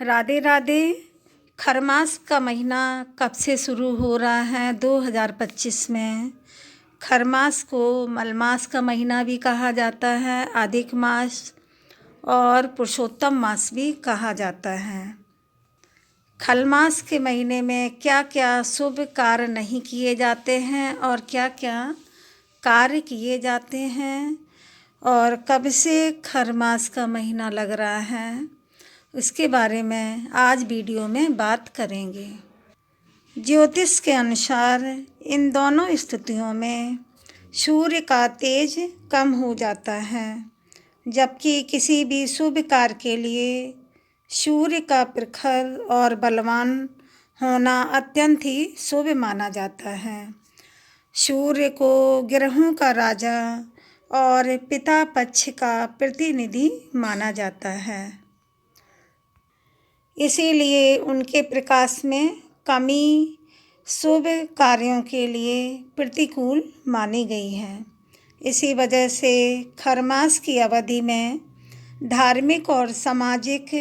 राधे राधे। खरमास का महीना कब से शुरू हो रहा है? 2025 में। खरमास को मलमास का महीना भी कहा जाता है, अधिक मास और पुरुषोत्तम मास भी कहा जाता है। खलमास के महीने में क्या क्या शुभ कार्य नहीं किए जाते हैं और क्या क्या कार्य किए जाते हैं, और कब से खरमास का महीना लग रहा है, उसके बारे में आज वीडियो में बात करेंगे। ज्योतिष के अनुसार इन दोनों स्थितियों में सूर्य का तेज कम हो जाता है, जबकि किसी भी शुभ कार्य के लिए सूर्य का प्रखर और बलवान होना अत्यंत ही शुभ माना जाता है। सूर्य को ग्रहों का राजा और पिता पक्ष का प्रतिनिधि माना जाता है, इसीलिए उनके प्रकाश में कमी शुभ कार्यों के लिए प्रतिकूल मानी गई है। इसी वजह से खरमास की अवधि में धार्मिक और सामाजिक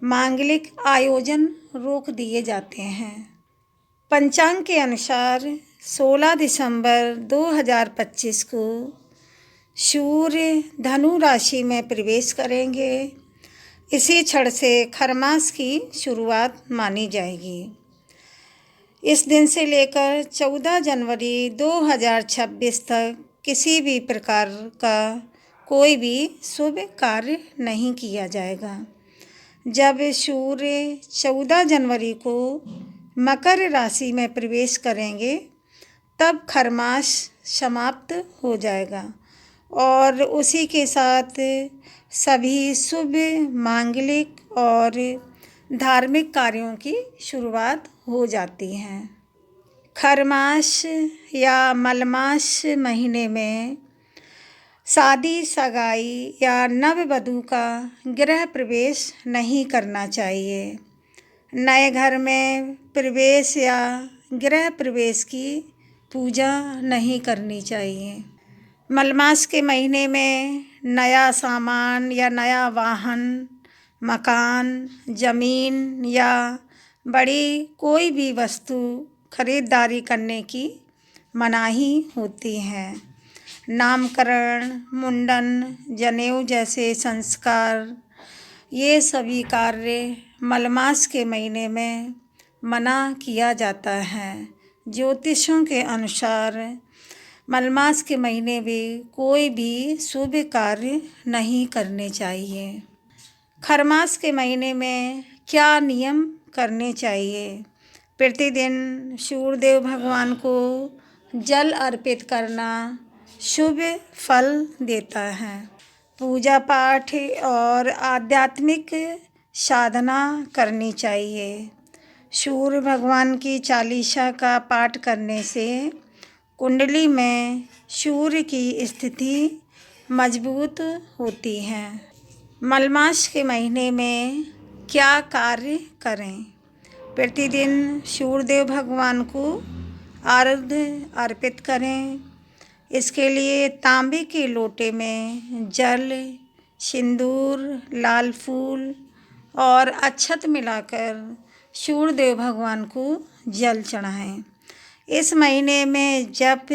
मांगलिक आयोजन रोक दिए जाते हैं। पंचांग के अनुसार 16 दिसंबर 2025 को सूर्य धनु राशि में प्रवेश करेंगे। इसी क्षण से खरमास की शुरुआत मानी जाएगी। इस दिन से लेकर 14 जनवरी 2026 तक किसी भी प्रकार का कोई भी शुभ कार्य नहीं किया जाएगा। जब सूर्य 14 जनवरी को मकर राशि में प्रवेश करेंगे, तब खरमास समाप्त हो जाएगा और उसी के साथ सभी शुभ मांगलिक और धार्मिक कार्यों की शुरुआत हो जाती है। खरमास या मलमास महीने में शादी सगाई या नववधू का गृह प्रवेश नहीं करना चाहिए। नए घर में प्रवेश या गृह प्रवेश की पूजा नहीं करनी चाहिए। मलमास के महीने में नया सामान या नया वाहन, मकान, ज़मीन या बड़ी कोई भी वस्तु खरीदारी करने की मनाही होती है। नामकरण, मुंडन, जनेऊ जैसे संस्कार, ये सभी कार्य मलमास के महीने में मना किया जाता है। ज्योतिषों के अनुसार मलमास के महीने में कोई भी शुभ कार्य नहीं करने चाहिए। खरमास के महीने में क्या नियम करने चाहिए? प्रतिदिन सूर्यदेव भगवान को जल अर्पित करना शुभ फल देता है। पूजा पाठ और आध्यात्मिक साधना करनी चाहिए। सूर्य भगवान की चालीसा का पाठ करने से कुंडली में सूर्य की स्थिति मजबूत होती है। मलमास के महीने में क्या कार्य करें? प्रतिदिन सूर्यदेव भगवान को अर्घ्य अर्पित करें। इसके लिए तांबे के लोटे में जल, सिंदूर, लाल फूल और अक्षत मिलाकर सूर्यदेव भगवान को जल चढ़ाएं। इस महीने में जप,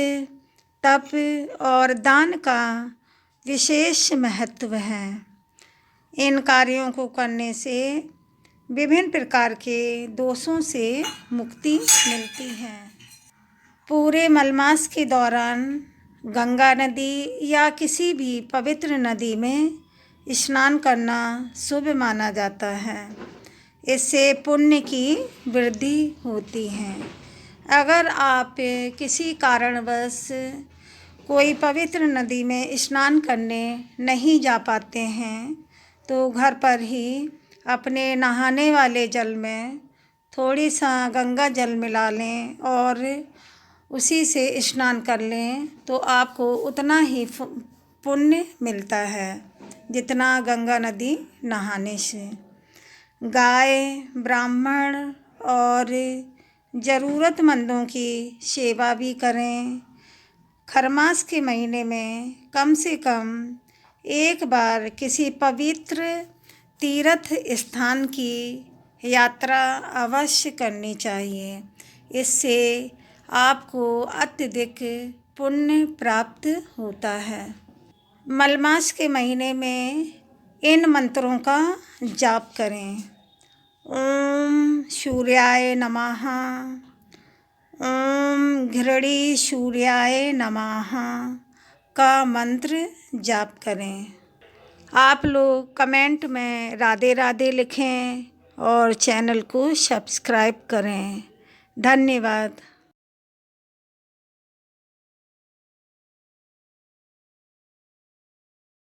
तप और दान का विशेष महत्व है। इन कार्यों को करने से विभिन्न प्रकार के दोषों से मुक्ति मिलती है। पूरे मलमास के दौरान गंगा नदी या किसी भी पवित्र नदी में स्नान करना शुभ माना जाता है। इससे पुण्य की वृद्धि होती है। अगर आप किसी कारणवश कोई पवित्र नदी में स्नान करने नहीं जा पाते हैं, तो घर पर ही अपने नहाने वाले जल में थोड़ी सा गंगा जल मिला लें और उसी से स्नान कर लें, तो आपको उतना ही पुण्य मिलता है जितना गंगा नदी नहाने से। गाय, ब्राह्मण और ज़रूरतमंदों की सेवा भी करें। खरमास के महीने में कम से कम एक बार किसी पवित्र तीर्थ स्थान की यात्रा अवश्य करनी चाहिए। इससे आपको अत्यधिक पुण्य प्राप्त होता है। मलमास के महीने में इन मंत्रों का जाप करें। ओम सूर्याय नमः, ओम घृणी सूर्याय नमः का मंत्र जाप करें। आप लोग कमेंट में राधे राधे लिखें और चैनल को सब्सक्राइब करें। धन्यवाद।